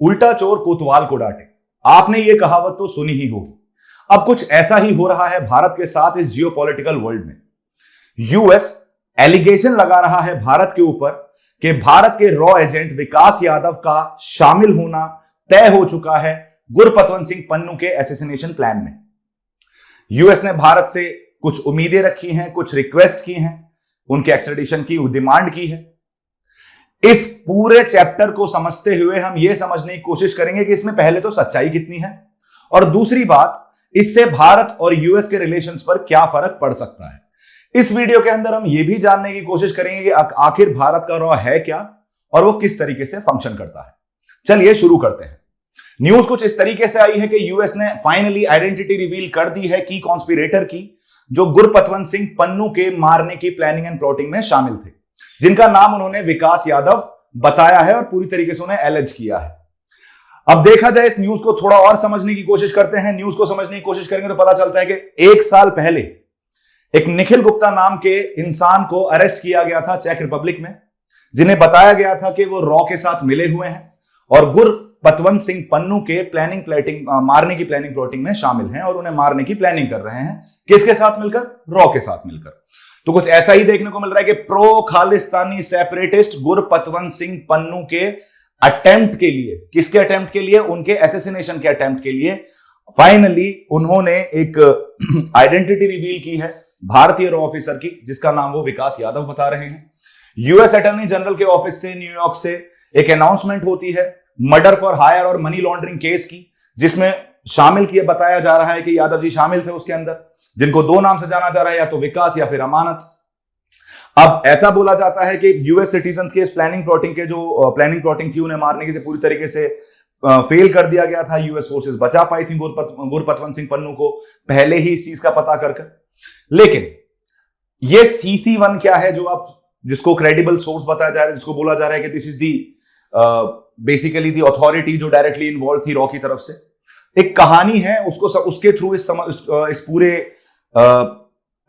उल्टा चोर कोतवाल को डांटे। आपने ये कहावत तो सुनी ही होगी। अब कुछ ऐसा ही हो रहा है भारत के साथ इस जियोपॉलिटिकल वर्ल्ड में। यूएस एलिगेशन लगा रहा है भारत के ऊपर कि भारत के रॉ एजेंट विकास यादव का शामिल होना तय हो चुका है गुरपतवंत सिंह पन्नू के एसेसिनेशन प्लान में। यूएस ने भारत से कुछ उम्मीदें रखी हैं, कुछ रिक्वेस्ट की हैं, उनके एक्स्ट्रेडिशन की डिमांड की है। इस पूरे चैप्टर को समझते हुए हम यह समझने की कोशिश करेंगे कि इसमें पहले तो सच्चाई कितनी है और दूसरी बात, इससे भारत और यूएस के रिलेशंस पर क्या फर्क पड़ सकता है। इस वीडियो के अंदर हम यह भी जानने की कोशिश करेंगे कि आखिर भारत का रॉ है क्या और वो किस तरीके से फंक्शन करता है। चलिए शुरू करते हैं। न्यूज कुछ इस तरीके से आई है कि यूएस ने फाइनली आइडेंटिटी रिवील कर दी है की कॉन्स्पिरेटर की, जो गुरपतवंत सिंह पन्नू के मारने की प्लानिंग एंड प्लॉटिंग में शामिल थे, जिनका नाम उन्होंने विकास यादव बताया है और पूरी तरीके से उन्हें एलिज किया है। अब देखा जाए इस न्यूज को थोड़ा और समझने की कोशिश करते हैं। न्यूज को समझने की कोशिश करेंगे तो पता चलता है कि 1 साल पहले एक निखिल गुप्ता नाम के इंसान को अरेस्ट किया गया था चेक रिपब्लिक में, जिन्हें बताया गया था कि वो रॉ के साथ मिले हुए हैं और गुरपतवंत सिंह पन्नू के मारने की प्लानिंग प्लॉटिंग में शामिल हैं और उन्हें मारने की प्लानिंग कर रहे हैं। किसके साथ मिलकर? रॉ के साथ मिलकर। तो कुछ ऐसा ही देखने को मिल रहा है कि प्रो खालिस्तानी सेपरेटिस्ट गुरपतवंत सिंह पन्नू के अटेम्प्ट के लिए, किसके अटेम्प्ट के लिए? उनके एसेसिनेशन के अटेम्प्ट के लिए फाइनली उन्होंने एक आइडेंटिटी रिवील की है भारतीय रॉ ऑफिसर की, जिसका नाम वो विकास यादव बता रहे हैं। यूएस अटॉर्नी जनरल के ऑफिस से न्यूयॉर्क से एक अनाउंसमेंट होती है मर्डर फॉर हायर और मनी लॉन्ड्रिंग केस की, जिसमें शामिल किया बताया जा रहा है कि यादव जी शामिल थे उसके अंदर, जिनको 2 नाम से जाना जा रहा है, या तो विकास या फिर अमानत। अब ऐसा बोला जाता है कि यूएस सिटीजन्स के इस प्लानिंग प्लॉटिंग थी उन्हें मारने की, से पूरी तरीके से फेल कर दिया गया था। यूएस फोर्सेस बचा पाई थी गुरपतवंत सिंह पन्नू को पहले ही इस चीज का पता कर। लेकिन ये CC1 क्या है, जिसको क्रेडिबल सोर्स बताया जा रहा है, जिसको बोला जा रहा है कि this is the basically the authority जो डायरेक्टली इन्वॉल्व थी रॉ की तरफ से। एक कहानी है, उसके थ्रू इस पूरे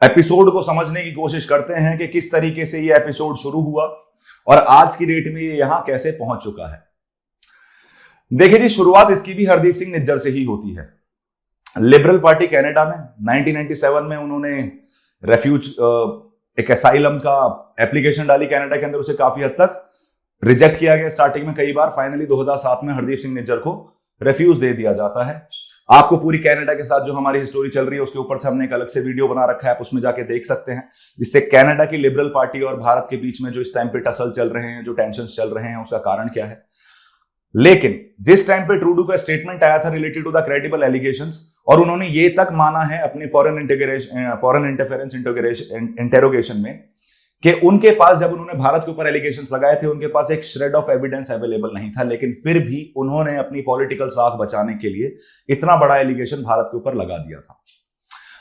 एपिसोड को समझने की कोशिश करते हैं कि किस तरीके से ये एपिसोड शुरू हुआ और आज की डेट में ये यहां कैसे पहुंच चुका है। देखिए जी, शुरुआत इसकी भी हरदीप सिंह निज्जर से ही होती है। लिबरल पार्टी कनाडा में 1997 में उन्होंने रेफ्यूज एक असाइलम का एप्लीकेशन डाली कनाडा के अंदर, उसे काफी हद तक रिजेक्ट किया गया स्टार्टिंग में कई बार। फाइनली 2007 में हरदीप सिंह निज्जर को रेफ्यूज दे दिया जाता है। आपको पूरी कनाडा के साथ जो हमारी हिस्टोरी चल रही है उसके ऊपर से हमने एक अलग से वीडियो बना रखा है, आप उसमें जाके देख सकते हैं, जिससे कनाडा की लिबरल पार्टी और भारत के बीच में जो इस टाइम पे टसल चल रहे हैं, जो टेंशन चल रहे हैं, उसका कारण क्या है। लेकिन जिस टाइम पे ट्रूडो का स्टेटमेंट आया था related to the credible allegations, और उन्होंने ये तक माना है अपनी फॉरेन इंटरफेरेंस इंटेरोगेशन में कि उनके पास, जब उन्होंने भारत के ऊपर एलिगेशंस लगाए थे, उनके पास एक श्रेड ऑफ एविडेंस अवेलेबल नहीं था, लेकिन फिर भी उन्होंने अपनी पॉलिटिकल साख बचाने के लिए इतना बड़ा एलिगेशन भारत के ऊपर लगा दिया था।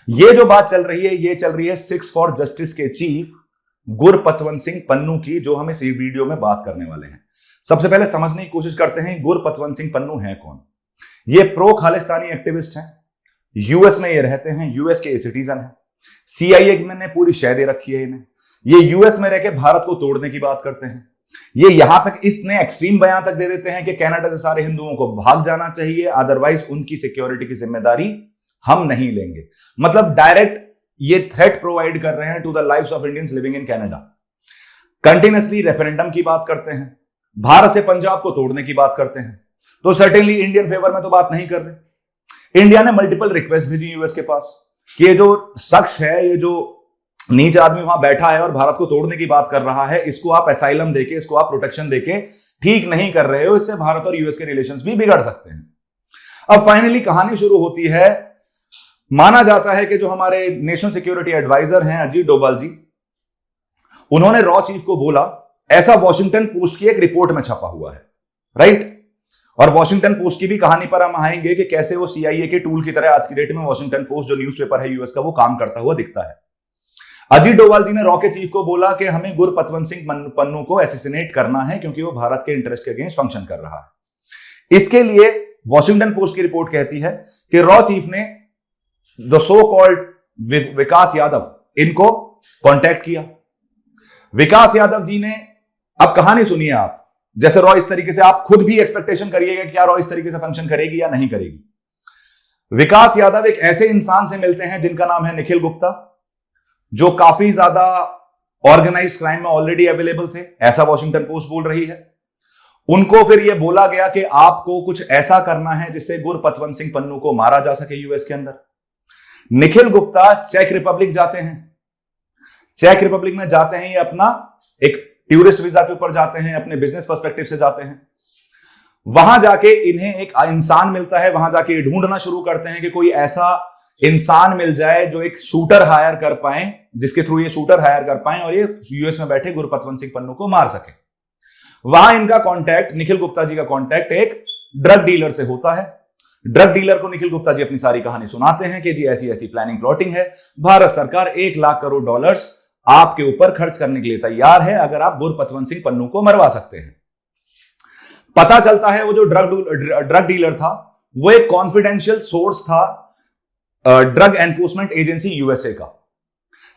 ये जो बात चल रही है, ये चल रही है 6 फॉर जस्टिस के चीफ गुरपतवंत सिंह पन्नू की, जो हम इस वीडियो में बात करने वाले हैं। सबसे पहले समझने की कोशिश करते हैं गुरपतवंत सिंह पन्नू है कौन। ये प्रो खालिस्तानी एक्टिविस्ट हैं, यूएस में ये रहते हैं, यूएस के सिटीजन हैं। CIA ने पूरी शय दे रखी है इन्हें। ये यूएस में रहकर भारत को तोड़ने की बात करते हैं। ये यहां तक, इसने एक्सट्रीम बयान तक दे देते हैं कि कनाडा से सारे हिंदुओं को भाग जाना चाहिए, अदरवाइज उनकी सिक्योरिटी की जिम्मेदारी हम नहीं लेंगे। मतलब डायरेक्ट ये थ्रेट प्रोवाइड कर रहे हैं to the lives of Indians living in Canada. Continuously referendum की बात करते हैं, भारत से पंजाब को तोड़ने की बात करते हैं, तो सर्टेनली इंडियन फेवर में तो बात नहीं कर रहे। इंडिया ने मल्टीपल रिक्वेस्ट भेजी यूएस के पास कि ये जो शख्स है, ये जो नीच आदमी वहां बैठा है और भारत को तोड़ने की बात कर रहा है, इसको आप असाइलम देके, इसको आप प्रोटेक्शन देके ठीक नहीं कर रहे हो, इससे भारत और यूएस के रिलेशंस भी बिगड़ सकते हैं। अब फाइनली कहानी शुरू होती है। माना जाता है कि जो हमारे नेशनल सिक्योरिटी एडवाइजर हैं अजीत डोभाल जी, उन्होंने रॉ चीफ को बोला, ऐसा वॉशिंगटन पोस्ट की एक रिपोर्ट में छपा हुआ है, राइट। और वॉशिंगटन पोस्ट की भी कहानी पर हम आएंगे कि कैसे वो CIA के टूल की तरह आज की डेट में वॉशिंगटन पोस्ट जो न्यूज़पेपर है यूएस का, वो काम करता हुआ दिखता है। अजीत डोभाल जी ने रॉ के चीफ को बोला कि हमें गुरपतवंत सिंह पन्नू को एसेसिनेट करना है क्योंकि वो भारत के इंटरेस्ट के अगेंस्ट फंक्शन कर रहा है। इसके लिए वॉशिंगटन पोस्ट की रिपोर्ट कहती है कि रॉ चीफ ने द सो कॉल्ड विकास यादव, इनको कांटेक्ट किया। विकास यादव जी ने, अब कहानी सुनिए आप, जैसे रॉ इस तरीके से आप खुद भी एक्सपेक्टेशन करिएगा कि क्या रॉ इस तरीके से फंक्शन करेगी या नहीं करेगी। विकास यादव एक ऐसे इंसान से मिलते हैं जिनका नाम है निखिल गुप्ता, जो काफी ज्यादा ऑर्गेनाइज्ड क्राइम में ऑलरेडी अवेलेबल थे, ऐसा वॉशिंगटन पोस्ट बोल रही है। उनको फिर यह बोला गया कि आपको कुछ ऐसा करना है जिससे गुरपतवंत सिंह पन्नू को मारा जा सके यूएस के अंदर। निखिल गुप्ता चेक रिपब्लिक जाते हैं। चेक रिपब्लिक में जाते हैं, ये अपना एक टूरिस्ट वीजा के ऊपर जाते हैं, अपने बिजनेस पर्सपेक्टिव से जाते हैं। वहां जाके इन्हें एक इंसान मिलता है, वहां जाके ढूंढना शुरू करते हैं कि कोई ऐसा इंसान मिल जाए जो एक शूटर हायर कर पाए, जिसके थ्रू ये शूटर हायर कर पाए और ये यूएस में बैठे गुरपतवंत सिंह पन्नू को मार सके। वहां इनका कांटेक्ट, निखिल गुप्ता जी का कांटेक्ट एक ड्रग डीलर से होता है। ड्रग डीलर को निखिल गुप्ता जी अपनी सारी कहानी सुनाते हैं कि जी ऐसी ऐसी प्लानिंग प्लॉटिंग है, भारत सरकार 1 लाख करोड़ डॉलर्स आपके ऊपर खर्च करने के लिए तैयार है अगर आप गुरपतवंत सिंह पन्नू को मरवा सकते हैं। पता चलता है वो जो ड्रग डीलर था वो एक कॉन्फिडेंशियल सोर्स था ड्रग एनफोर्समेंट एजेंसी यूएसए का।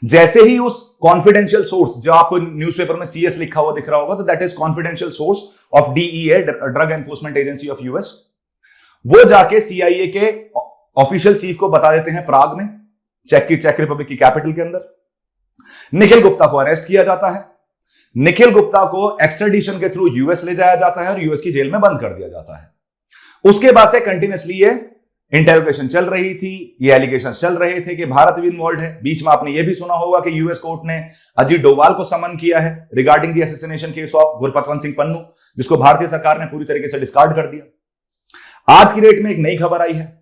जैसे ही उस कॉन्फिडेंशियल सोर्स, जो आपको न्यूज़पेपर में सीएस लिखा हुआ दिख रहा होगा, तो that is confidential source of DEA, drug enforcement agency of US, वो जाके सीआईए के ऑफिशियल चीफ को बता देते हैं प्राग में, चेक रिपब्लिक की कैपिटल के अंदर। निखिल गुप्ता को अरेस्ट किया जाता है। निखिल गुप्ता को एक्सट्रेडिशन के थ्रू यूएस ले जाया जाता है और यूएस की जेल में बंद कर दिया जाता है। उसके बाद से कंटिन्यूअसली ये इंटेरोगेशन चल रही थी, ये एलिगेशंस चल रहे थे कि भारत भी इन्वॉल्व है। बीच में आपने ये भी सुना होगा कि यूएस कोर्ट ने अजीत डोभाल को समन किया है regarding the assassination case of Gurpatwant Singh Pannu, जिसको भारतीय सरकार ने पूरी तरीके से डिस्कार्ड कर दिया। आज की डेट में एक नई खबर आई है।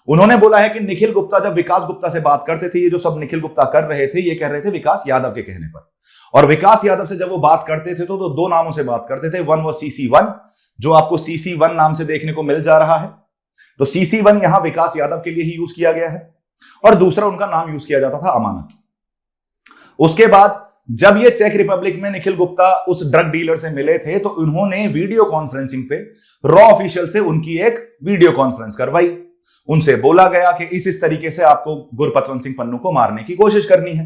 उन्होंने बोला है कि निखिल गुप्ता जब विकास गुप्ता से बात करते थे, ये जो सब निखिल गुप्ता कर रहे थे, ये कह रहे थे विकास यादव के कहने पर। और विकास यादव से जब वो बात करते थे तो 2 नामों से बात करते थे। वन वो CC1, जो आपको CC1 नाम से देखने को मिल जा रहा है, तो CC1 यहां विकास यादव के लिए ही यूज किया गया है, और दूसरा उनका नाम यूज किया जाता था अमानत। उसके बाद जब ये चेक रिपब्लिक में निखिल गुप्ता उस ड्रग डीलर से मिले थे तो उन्होंने वीडियो कॉन्फ्रेंसिंग पे रॉ ऑफिशियल से उनकी एक वीडियो कॉन्फ्रेंस करवाई। उनसे बोला गया कि इस तरीके से आपको गुरपतवंत सिंह पन्नू को मारने की कोशिश करनी है।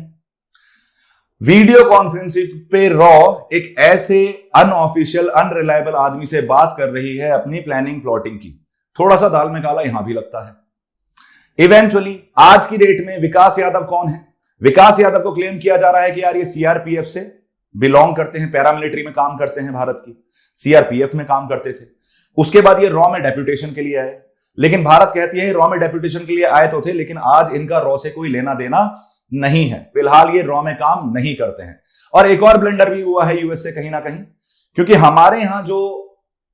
वीडियो कॉन्फ्रेंसिंग पे रॉ एक ऐसे अनऑफिशियल, अनरिलायबल आदमी से बात कर रही है अपनी प्लानिंग प्लॉटिंग की। थोड़ा सा दाल में काला यहां भी लगता है। इवेंचुअली आज की डेट में विकास यादव कौन है? विकास यादव को क्लेम किया जा रहा है कि यार ये सीआरपीएफ से बिलोंग करते हैं, पैरामिलिट्री में काम करते हैं, भारत की सीआरपीएफ में काम करते थे। उसके बाद ये रॉ में डेप्यूटेशन के लिए आए, लेकिन भारत कहती है रॉ में डेप्यूटेशन के लिए आए तो थे, लेकिन आज इनका रॉ से कोई लेना देना नहीं है। फिलहाल ये रॉ में काम नहीं करते हैं। और एक और ब्लंडर भी हुआ है यूएस से कहीं ना कहीं, क्योंकि हमारे यहां जो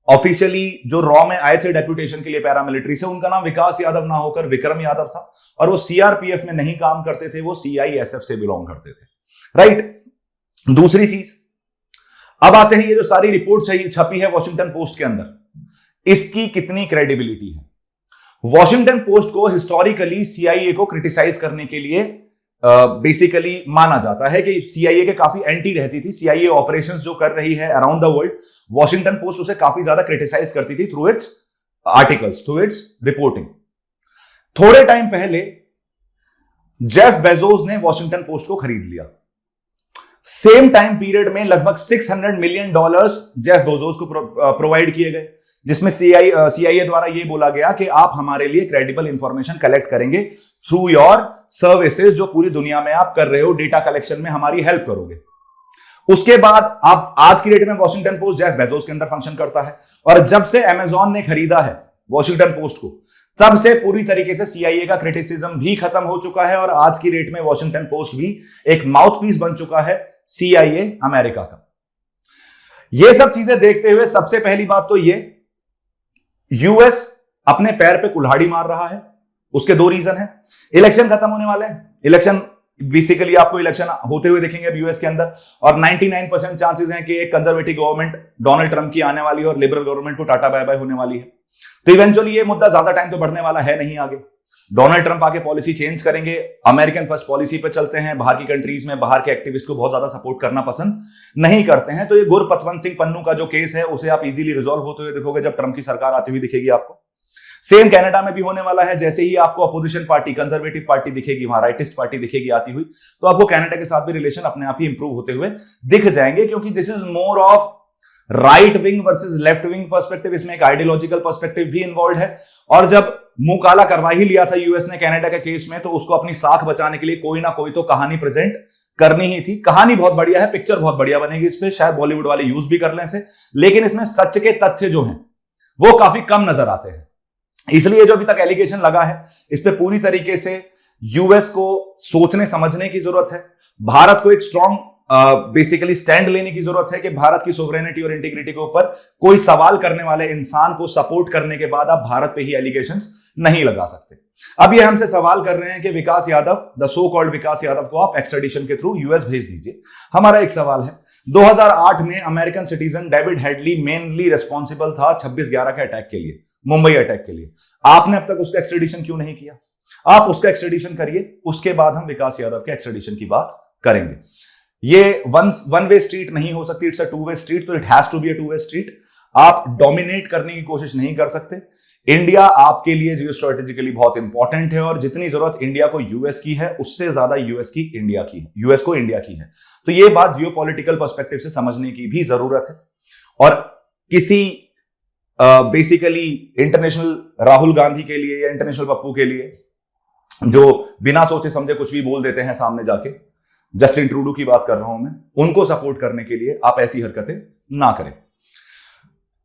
ऑफिशियली जो रॉ में आए थे डेप्यूटेशन के लिए पैरामिलिट्री से, उनका नाम विकास यादव ना होकर विक्रम यादव था, और वो सीआरपीएफ में नहीं काम करते थे, वो सीआईएसएफ से बिलोंग करते थे। राइट। दूसरी चीज, अब आते हैं ये जो सारी रिपोर्ट छपी है वॉशिंगटन पोस्ट के अंदर, इसकी कितनी क्रेडिबिलिटी है? वॉशिंगटन पोस्ट को हिस्टोरिकली सीआईए को क्रिटिसाइज करने के लिए बेसिकली माना जाता है कि सीआईए के काफी एंटी रहती थी। सीआईए ऑपरेशंस जो कर रही है around the world, Washington post उसे काफी ज्यादा क्रिटिसाइज करती थी through it's articles, through it's reporting. थोड़े टाइम पहले जेफ बेजोस ने वॉशिंगटन पोस्ट को खरीद लिया। सेम टाइम पीरियड में लगभग $600 मिलियन जेफ बेजोस को प्रोवाइड किए गए, जिसमें सीआईए द्वारा यह बोला गया कि आप हमारे लिए क्रेडिबल इंफॉर्मेशन कलेक्ट करेंगे थ्रू योर सर्विसेज, जो पूरी दुनिया में आप कर रहे हो, डेटा कलेक्शन में हमारी हेल्प करोगे। उसके बाद आप आज की डेट में वॉशिंगटन पोस्ट जेफ बेजोस के अंदर फंक्शन करता है, और जब से अमेजॉन ने खरीदा है वॉशिंगटन पोस्ट को, तब से पूरी तरीके से सीआईए का क्रिटिसिज्म भी खत्म हो चुका है, और आज की डेट में वॉशिंगटन पोस्ट भी एक माउथपीस बन चुका है सीआईए अमेरिका का। यह सब चीजें देखते हुए सबसे पहली बात तो ये, यूएस अपने पैर पे कुल्हाड़ी मार रहा है। उसके 2 रीजन है। इलेक्शन खत्म होने वाले हैं, इलेक्शन बेसिकली आपको इलेक्शन होते हुए देखेंगे अब यूएस के अंदर, और 99% चांसेस हैं कि एक कंजर्वेटिव गवर्नमेंट डोनाल्ड ट्रंप की आने वाली है और लिबरल गवर्नमेंट को टाटा बाय बाय होने वाली है। तो इवेंचुअली ये मुद्दा ज्यादा टाइम तो बढ़ने वाला है नहीं आगे। डोनाल्ड ट्रंप आके पॉलिसी चेंज करेंगे, अमेरिकन फर्स्ट पॉलिसी पे चलते हैं, बाहर की कंट्रीज में बाहर के एक्टिविस्ट को बहुत ज्यादा सपोर्ट करना पसंद नहीं करते हैं। तो ये गुरपतवंत सिंह पन्नू का जो केस है उसे आप इजीली रिजॉल्व होते हुए देखोगे जब ट्रंप की सरकार आती हुई दिखेगी आपको। सेम कनाडा में भी होने वाला है। जैसे ही आपको अपोजिशन पार्टी, कंजर्वेटिव पार्टी दिखेगी, वहां राइटिस्ट पार्टी दिखेगी आती हुई, तो आपको कनाडा के साथ भी रिलेशन अपने आप ही इंप्रूव होते हुए दिख जाएंगे, क्योंकि this is more of right wing versus left wing perspective, इसमें एक आइडियोलॉजिकल पर्सपेक्टिव भी इन्वॉल्व है। और जब मुंह काला करवा ही लिया था यूएस ने कनाडा के केस में, तो उसको अपनी साख बचाने के लिए कोई ना कोई तो कहानी प्रेजेंट करनी ही थी। कहानी बहुत बढ़िया है, पिक्चर बहुत बढ़िया बनेगी इस पे, शायद बॉलीवुड वाले यूज भी कर लें इसे, लेकिन इसमें सच के तथ्य जो हैं वो काफी कम नजर आते हैं। इसलिए जो अभी तक एलिगेशन लगा है इस पे पूरी तरीके से यूएस को सोचने समझने की जरूरत है। भारत को एक स्ट्रॉन्ग बेसिकली स्टैंड लेने की जरूरत है कि भारत की सोवरेनिटी और इंटीग्रिटी के ऊपर कोई सवाल करने वाले इंसान को सपोर्ट करने के बाद आप भारत पे ही एलिगेशंस नहीं लगा सकते। अब ये हमसे सवाल कर रहे हैं कि विकास यादव, द सो कॉल्ड विकास यादव को आप एक्सट्रेडिशन के थ्रू यूएस भेज दीजिए। हमारा एक सवाल है, 2008 में American citizen David Headley mainly responsible था 26/11 के अटैक के लिए, मुंबई अटैक के लिए। आपने अब तक उसका एक्सट्रेडिशन क्यों नहीं किया? आप उसका एक्सट्रेडिशन करिए, उसके बाद हम विकास यादव के एक्सट्रेडिशन की बात करेंगे। ये वन वे स्ट्रीट नहीं हो सकती, it's a two way street, तो it has to be a two way street. आप डोमिनेट करने की कोशिश नहीं कर सकते। इंडिया आपके लिए जियो स्ट्रेटेजिकली बहुत इंपॉर्टेंट है और जितनी जरूरत इंडिया को यूएस की है उससे ज्यादा यूएस की इंडिया की है, यूएस को इंडिया की है। तो ये बात जियो पॉलिटिकल पर्सपेक्टिव से समझने की भी जरूरत है। और किसी बेसिकली इंटरनेशनल राहुल गांधी के लिए या इंटरनेशनल पप्पू के लिए जो बिना सोचे समझे कुछ भी बोल देते हैं सामने जाके, जस्टिन ट्रूडो की बात कर रहा हूं मैं, उनको सपोर्ट करने के लिए आप ऐसी हरकतें ना करें।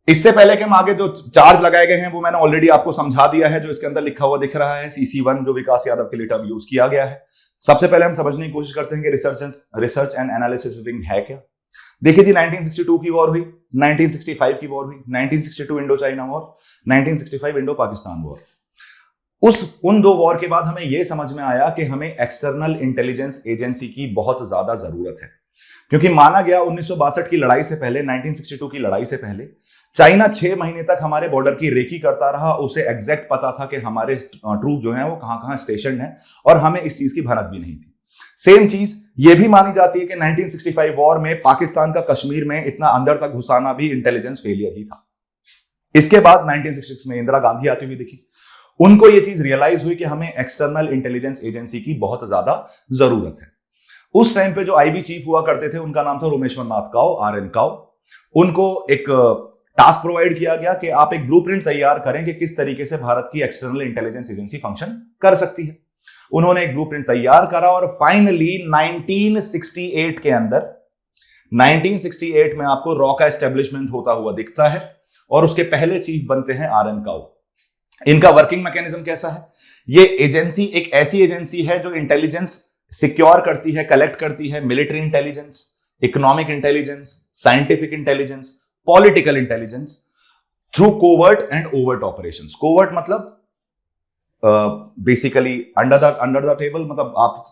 इससे पहले कि हम आगे जो चार्ज लगाए गए हैं वो मैंने ऑलरेडी आपको समझा दिया है, जो इसके अंदर लिखा हुआ दिख रहा है CC1, जो विकास यादव के लिए टर्म यूज किया गया है। सबसे पहले हम समझने की कोशिश करते हैं कि रिसर्च एंड एनालिसिस विंग है क्या। देखिए जी, 1962 की वॉर हुई, 1965 की वॉर हुई, 1962 Indo China war, 1965 Indo Pakistan war. उन दो वॉर के बाद हमें यह समझ में आया कि हमें एक्सटर्नल इंटेलिजेंस एजेंसी की बहुत ज्यादा जरूरत है, क्योंकि माना गया 1962 की लड़ाई से पहले, 1962 की लड़ाई से पहले चाइना 6 महीने तक हमारे बॉर्डर की रेकी करता रहा। उसे एग्जैक्ट पता था कि हमारे ट्रूप जो हैं वो कहां कहां स्टेशन हैं, और हमें इस चीज की भनक भी नहीं थी। सेम चीज ये भी मानी जाती है कि 1965 वॉर में पाकिस्तान का कश्मीर में इतना अंदर तक घुसाना भी इंटेलिजेंस फेलियर ही था। इसके बाद 1966 में इंदिरा गांधी आती हुई दिखी, उनको ये चीज रियलाइज हुई कि हमें एक्सटर्नल इंटेलिजेंस एजेंसी की बहुत ज्यादा जरूरत है। उस टाइम पे जो आईबी चीफ हुआ करते थे उनका नाम था रोमेश्वर नाथ काउ, RN काउ। उनको एक टास्क प्रोवाइड किया गया कि आप एक ब्लूप्रिंट तैयार करें कि किस तरीके से भारत की एक्सटर्नल इंटेलिजेंस एजेंसी फंक्शन कर सकती है। उन्होंने एक ब्लूप्रिंट तैयार करा और फाइनली 1968 के अंदर, 1968 में आपको रॉ का एस्टेब्लिशमेंट होता हुआ दिखता है और उसके पहले चीफ बनते हैं RN काउ। इनका वर्किंग मैकेनिज्म कैसा है? ये एजेंसी एक ऐसी एजेंसी है जो इंटेलिजेंस सिक्योर करती है, कलेक्ट करती है, military intelligence, economic intelligence, scientific intelligence, political intelligence through covert and overt operations. Covert मतलब बेसिकली अंडर द टेबल, मतलब आप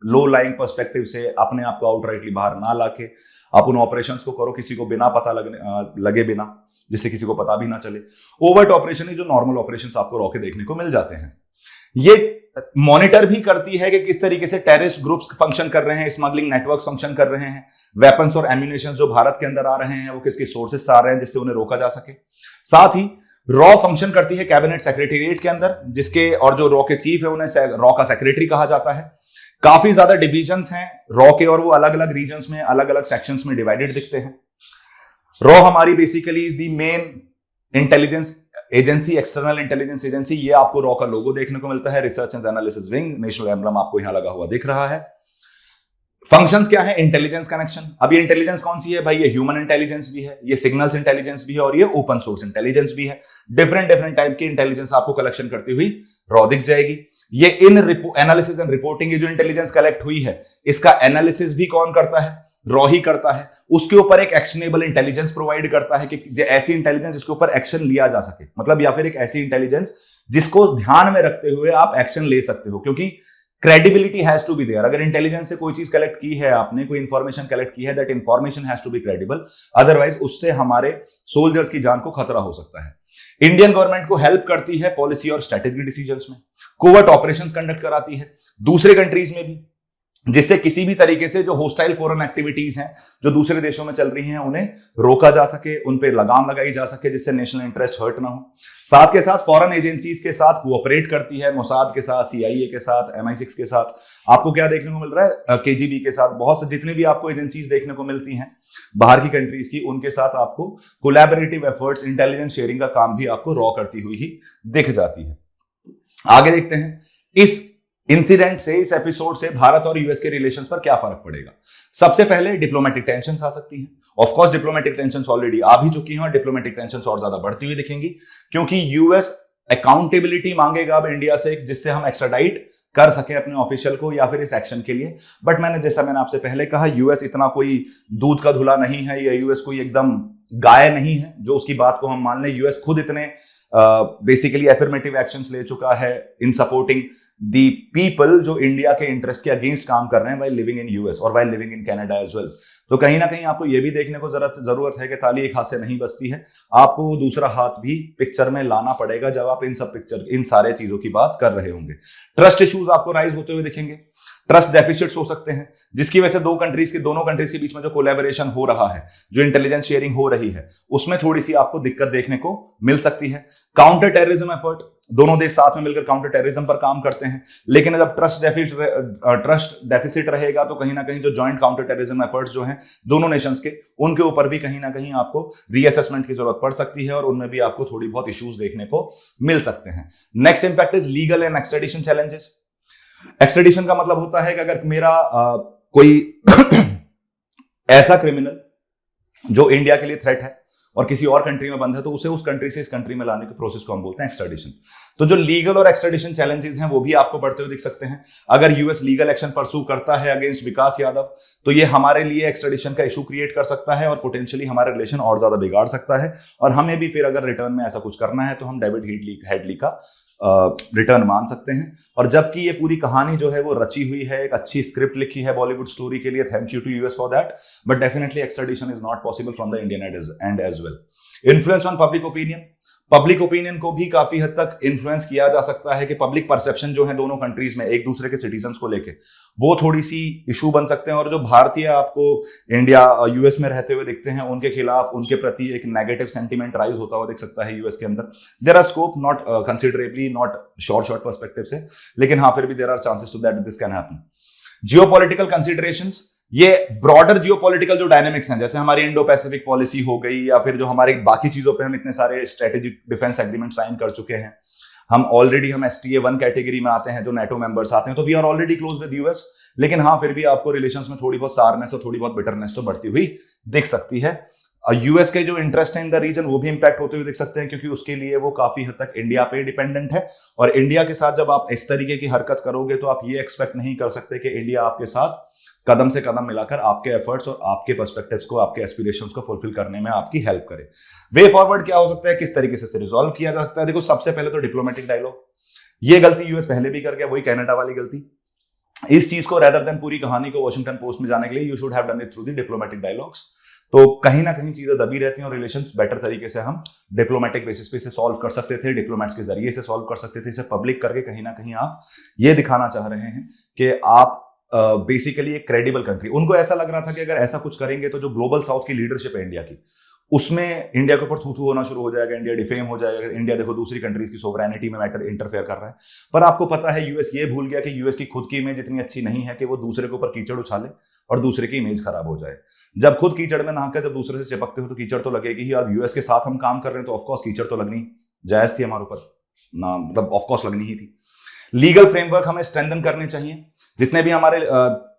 लो लाइंग पर्सपेक्टिव से अपने आप को आउटराइटली बाहर ना लाके आप उन ऑपरेशंस को करो किसी को बिना पता लगे बिना, जिससे किसी को पता भी ना चले। ओवर्ट ऑपरेशन ही जो नॉर्मल ऑपरेशंस आपको रॉ के देखने को मिल जाते हैं। ये मॉनिटर भी करती है कि किस तरीके से टेररिस्ट ग्रुप्स फंक्शन कर रहे हैं, स्मगलिंग नेटवर्क्स फंक्शन कर रहे हैं, वेपन्स और एम्यूनेशन जो भारत के अंदर आ रहे हैं वो किसके सोर्सेस से आ रहे हैं जिससे उन्हें रोका जा सके। साथ ही रॉ फंक्शन करती है कैबिनेट सेक्रेटेरिएट के अंदर, जिसके और जो रॉ के चीफ है उन्हें रॉ का सेक्रेटरी कहा जाता है। काफी ज्यादा डिविजन्स हैं रॉ के और वो अलग अलग रीजन्स में, अलग अलग सेक्शंस में डिवाइडेड दिखते हैं। रॉ हमारी basically is the main intelligence agency, external intelligence agency. ये आपको रॉ का लोगो देखने को मिलता है, research and analysis wing, national emblem आपको यहां लगा हुआ दिख रहा है। फंक्शंस क्या है? Intelligence connection. अब ये इंटेलिजेंस कौन सी है भाई? ये ह्यूमन इंटेलिजेंस भी है, ये सिग्नल्स इंटेलिजेंस भी है और ये ओपन सोर्स इंटेलिजेंस भी है। डिफरेंट टाइप की इंटेलिजेंस आपको कलेक्शन करती हुई रॉ दिख जाएगी। ये इन एनालिसिस एंड रिपोर्टिंग, ये जो इंटेलिजेंस कलेक्ट हुई है इसका एनालिसिस भी कौन करता है? रॉ ही करता है। उसके ऊपर एक एक्शनेबल इंटेलिजेंस प्रोवाइड करता है कि ऐसी इंटेलिजेंस जिसके ऊपर एक्शन लिया जा सके, मतलब या फिर एक ऐसी इंटेलिजेंस जिसको ध्यान में रखते हुए आप एक्शन ले सकते हो, क्योंकि credibility has to be there. अगर इंटेलिजेंस से कोई चीज कलेक्ट की है आपने, कोई इंफॉर्मेशन कलेक्ट की है, that information has to be credible, otherwise उससे हमारे सोल्जर्स की जान को खतरा हो सकता है। इंडियन गवर्नमेंट को हेल्प करती है पॉलिसी और स्ट्रेटेजिक डिसीजंस में, कोवर्ट ऑपरेशंस कंडक्ट कराती है दूसरे कंट्रीज में भी, जिससे किसी भी तरीके से जो होस्टाइल फॉरेन एक्टिविटीज हैं जो दूसरे देशों में चल रही हैं उन्हें रोका जा सके, उन पे लगाम लगाई जा सके, जिससे नेशनल इंटरेस्ट हर्ट ना हो। साथ के साथ फॉरेन एजेंसीज के साथ कोऑपरेट करती है, मोसाद के साथ, सीआईए के साथ, MI6 के साथ। आपको क्या देखने को मिल रहा है, KGB के साथ, बहुत से जितने भी आपको एजेंसीज देखने को मिलती हैं बाहर की कंट्रीज की, उनके साथ आपको कोलैबोरेटिव एफर्ट्स, इंटेलिजेंस शेयरिंग का काम भी आपको रॉ करती हुई ही दिख जाती है। आगे देखते हैं इस इंसिडेंट से, इस एपिसोड से भारत और यूएस के रिलेशंस पर क्या फर्क पड़ेगा। सबसे पहले डिप्लोमेटिक टेंशंस आ सकती हैं। Of course diplomatic tensions already आ भी चुकी हैं और डिप्लोमेटिक टेंशंस और ज्यादा बढ़ती हुई दिखेंगी, क्योंकि यूएस अकाउंटेबिलिटी मांगेगा अब इंडिया से, जिससे हम एक्स्ट्राडाइट कर सके अपने ऑफिशियल को या फिर इस एक्शन के लिए। बट मैंने आपसे पहले कहा, यूएस इतना कोई दूध का धुला नहीं है, या यूएस कोई एकदम गाय नहीं है जो उसकी बात को हम मान लें। यूएस खुद इतने बेसिकली एफर्मेटिव एक्शंस ले चुका है इन सपोर्टिंग दी पीपल जो इंडिया के इंटरेस्ट के अगेंस्ट काम कर रहे हैं, वाइल लिविंग इन यूएस और while living in Canada as well. तो कहीं ना कहीं आपको यह भी देखने को जरूरत है कि ताली एक हाथ से नहीं बजती है, आपको दूसरा हाथ भी पिक्चर में लाना पड़ेगा जब आप इन सारे चीजों की बात कर रहे होंगे। ट्रस्ट इश्यूज आपको राइज होते हुए दिखेंगे, ट्रस्ट डेफिसिट्स हो सकते हैं, जिसकी वजह से दोनों कंट्रीज के बीच में जो कोलैबोरेशन हो रहा है, जो इंटेलिजेंस शेयरिंग हो रही है, उसमें थोड़ी सी आपको दिक्कत देखने को मिल सकती है। काउंटर टेररिज्म एफर्ट, दोनों देश साथ में मिलकर काउंटर टेररिज्म पर काम करते हैं, लेकिन जब ट्रस्ट डेफिसिट रहेगा तो कहीं ना कहीं जो जॉइंट काउंटर टेररिज्म एफर्ट्स जो हैं दोनों नेशंस के, उनके ऊपर भी कहीं ना कहीं आपको रीअसेसमेंट की जरूरत पड़ सकती है और उनमें भी आपको थोड़ी बहुत इश्यूज देखने को मिल सकते हैं। Next impact is legal and extradition challenges. Extradition का मतलब होता है कि अगर मेरा कोई ऐसा क्रिमिनल जो इंडिया के लिए थ्रेट है और किसी और कंट्री में बंद है, तो उसे उस कंट्री से इस कंट्री में लाने के प्रोसेस को हम बोलते हैं एक्सट्रेडिशन। तो जो लीगल और एक्सट्रेडिशन चैलेंजेस हैं वो भी आपको बढ़ते हुए दिख सकते हैं। अगर यूएस लीगल एक्शन परसू करता है अगेंस्ट विकास यादव, तो ये हमारे लिए एक्सट्रेडिशन का इशू क्रिएट कर सकता है और पोटेंशियली हमारे रिलेशन और ज्यादा बिगाड़ सकता है, और हमें भी फिर अगर रिटर्न में ऐसा कुछ करना है तो हम डेविड हेडली का रिटर्न मान सकते हैं। और जबकि ये पूरी कहानी जो है वो रची हुई है, एक अच्छी स्क्रिप्ट लिखी है बॉलीवुड स्टोरी के लिए, thank you to US for that, but definitely extradition is not possible from the Indian end as well. Influence on public opinion को भी काफी हद तक इन्फ्लुएंस किया जा सकता है कि पब्लिक परसेप्शन जो है दोनों कंट्रीज में एक दूसरे के सिटीजन्स को लेके, वो थोड़ी सी इशू बन सकते हैं, और जो भारतीय आपको इंडिया यूएस में रहते हुए दिखते हैं उनके खिलाफ, उनके प्रति एक नेगेटिव सेंटीमेंट राइज होता हुआ दिख सकता है यूएस के अंदर। There are scope, not considerably, not short perspective से, लेकिन हाँ फिर भी there are chances to that this can happen. Geopolitical considerations, ये ब्रॉडर जियोपॉलिटिकल जो डायनेमिक्स हैं, जैसे हमारी इंडो पैसिफिक पॉलिसी हो गई, या फिर जो हमारे बाकी चीजों पे हम इतने सारे स्ट्रेटेजिक डिफेंस एग्रीमेंट साइन कर चुके हैं, हम STA 1 कैटेगरी में आते हैं, जो नेटो मेंबर्स आते हैं, तो we are already close with US, लेकिन हाँ फिर भी आपको रिलेशंस में थोड़ी बहुत सारनेस और थोड़ी बहुत बिटरनेस तो बढ़ती हुई दिख सकती है। यूएस के जो इंटरेस्ट है इन द रीजन वो भी इंपैक्ट होते हुए दिख सकते हैं, क्योंकि उसके लिए वो काफी हद तक इंडिया पे डिपेंडेंट है, और इंडिया के साथ जब आप इस तरीके की हरकत करोगे तो आप ये एक्सपेक्ट नहीं कर सकते कि इंडिया आपके साथ कदम से कदम मिलाकर आपके एफर्ट्स और आपके पर्सपेक्टिव्स को, आपके एस्पिरेशंस को फुलफिल करने में आपकी हेल्प करे। वे फॉरवर्ड क्या हो सकता है, किस तरीके से रिजॉल्व किया जा सकता है? देखो, सबसे पहले तो डिप्लोमेटिक डायलॉग, ये गलती यूएस पहले भी कर गया, वही कनाडा वाली गलती। इस चीज को रेदर देन पूरी कहानी को वॉशिंगटन पोस्ट में जाने के लिए, you should have done it through the diplomatic dialogues. तो कहीं ना कहीं चीजें दबी रहती हैं और रिलेशंस बेटर तरीके से हम डिप्लोमेटिक बेसिस पे इसे सॉल्व कर सकते थे, डिप्लोमेट्स के जरिए से सॉल्व कर सकते थे। इसे पब्लिक करके कहीं ना कहीं आप ये दिखाना चाह रहे हैं कि आप बेसिकली एक क्रेडिबल कंट्री, उनको ऐसा लग रहा था कि अगर ऐसा कुछ करेंगे तो जो ग्लोबल साउथ की लीडरशिप है इंडिया की, उसमें इंडिया के ऊपर थू थू होना शुरू हो जाएगा, इंडिया डिफेम हो जाएगा, इंडिया देखो दूसरी कंट्रीज की सोवरेनिटी में मैटर इंटरफेयर कर रहा है। पर आपको पता है यूएस ये भूल गया कि यूएस की खुद की इमेज इतनी अच्छी नहीं है कि वो दूसरे के ऊपर कीचड़ उछाले और दूसरे की इमेज खराब हो जाए। जब खुद कीचड़ में नहाकर जब दूसरे से चिपकते हो तो कीचड़ तो लगेगी ही, और यूएस के साथ हम काम कर रहे हैं तो ऑफकोर्स कीचड़ तो लगनी जायज थी हमारे ऊपर ना, मतलब ऑफकोर्स लगनी ही थी। लीगल फ्रेमवर्क हमें स्ट्रेंथन करने चाहिए,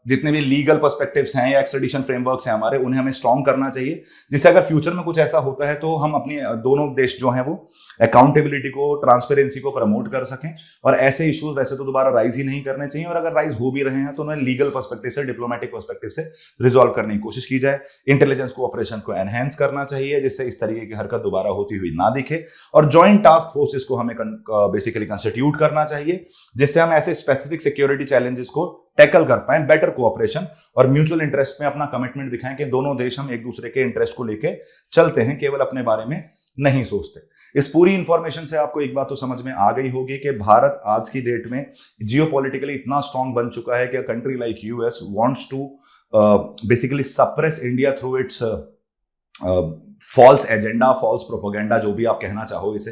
जितने भी लीगल पर्सपेक्टिव्स हैं या एक्सट्रेडिशन फ्रेमवर्क्स हैं हमारे, उन्हें हमें स्ट्रॉन्ग करना चाहिए, जिससे अगर फ्यूचर में कुछ ऐसा होता है तो हम अपनी दोनों देश जो हैं वो अकाउंटेबिलिटी को, ट्रांसपेरेंसी को प्रमोट कर सकें, और ऐसे इश्यूज वैसे तो दोबारा राइज ही नहीं करने चाहिए, और अगर राइज हो भी रहे हैं तो उन्हें लीगल पर्सपेक्टिव से, डिप्लोमेटिक पर्सपेक्टिव से रिजॉल्व करने की कोशिश की जाए। इंटेलिजेंस कोऑपरेशन को एनहेंस करना चाहिए, जिससे इस तरीके की हरकत दोबारा होती हुई ना दिखे, और जॉइंट टास्क फोर्सेस को हमें बेसिकली कंस्टिट्यूट करना चाहिए, जिससे हम ऐसे स्पेसिफिक सिक्योरिटी चैलेंजेस को टैकल कर पाए, बेटर कोऑपरेशन और म्यूचुअल इंटरेस्ट में अपना कमिटमेंट दिखाएं कि दोनों देश हम एक दूसरे के इंटरेस्ट को लेके चलते हैं, केवल अपने बारे में नहीं सोचते। इस पूरी इंफॉर्मेशन से आपको एक बात तो समझ में आ गई होगी कि भारत आज की डेट में जियोपॉलिटिकली इतना स्ट्रांग बन चुका है कि a country like US wants to basically suppress India through its false agenda, false propaganda, जो भी आप कहना चाहो इसे।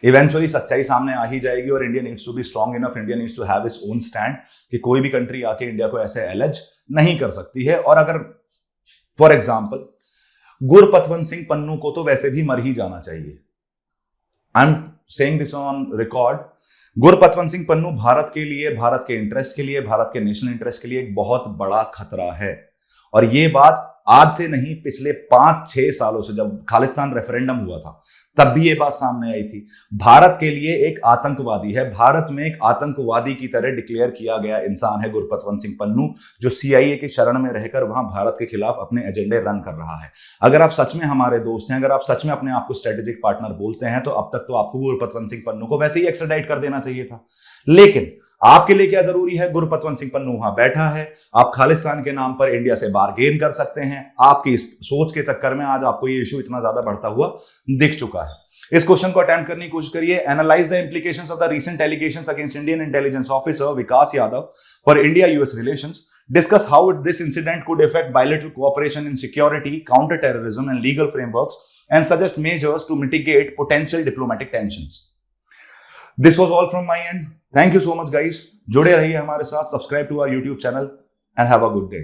इवेंचुअली सच्चाई सामने आ ही जाएगी और India needs to be strong enough, India needs to have its own stand कि कोई भी कंट्री आके इंडिया को ऐसे एलिज नहीं कर सकती है। और अगर फॉर एग्जाम्पल गुरपतवंत सिंह पन्नू को तो वैसे भी मर ही जाना चाहिए। I am saying this on record. Gurpatwant Singh Pannu Bharat के लिए, भारत के इंटरेस्ट के लिए, भारत के नेशनल इंटरेस्ट के लिए एक बहुत बड़ा खतरा है। और ये बात आज से नहीं, पिछले 5-6 सालों से जब खालिस्तान रेफरेंडम हुआ था तब भी ये बात सामने आई थी। भारत के लिए एक आतंकवादी है, भारत में एक आतंकवादी की तरह डिक्लेयर किया गया इंसान है गुरपतवंत सिंह पन्नू, जो सीआईए की शरण में रहकर वहां भारत के खिलाफ अपने एजेंडे रन कर रहा है। अगर आप सच में हमारे दोस्त हैं, अगर आप सच में अपने आप को स्ट्रेटेजिक पार्टनर बोलते हैं, तो अब तक तो आपको गुरपतवंत सिंह पन्नू को वैसे ही एक्स्ट्राडाइट कर देना चाहिए था। लेकिन आपके लिए क्या जरूरी है? गुरपतवंत सिंह पन्नू वहां बैठा है, आप खालिस्तान के नाम पर इंडिया से बार्गेन कर सकते हैं। आपकी इस सोच के चक्कर में आज आपको ये इशू इतना ज्यादा बढ़ता हुआ दिख चुका है। इस क्वेश्चन को अटेम्प्ट करने की कोशिश करिए। Analyse the implications of the recent allegations against Indian intelligence officer Vikas Yadav for India US relations. Discuss how this incident could affect bilateral cooperation in security, counter-terrorism, and legal frameworks, and suggest measures to mitigate potential diplomatic tensions. This was all from my end. Thank you so much, guys. जुड़े रहिए हमारे साथ, subscribe to our YouTube channel, and have a good day.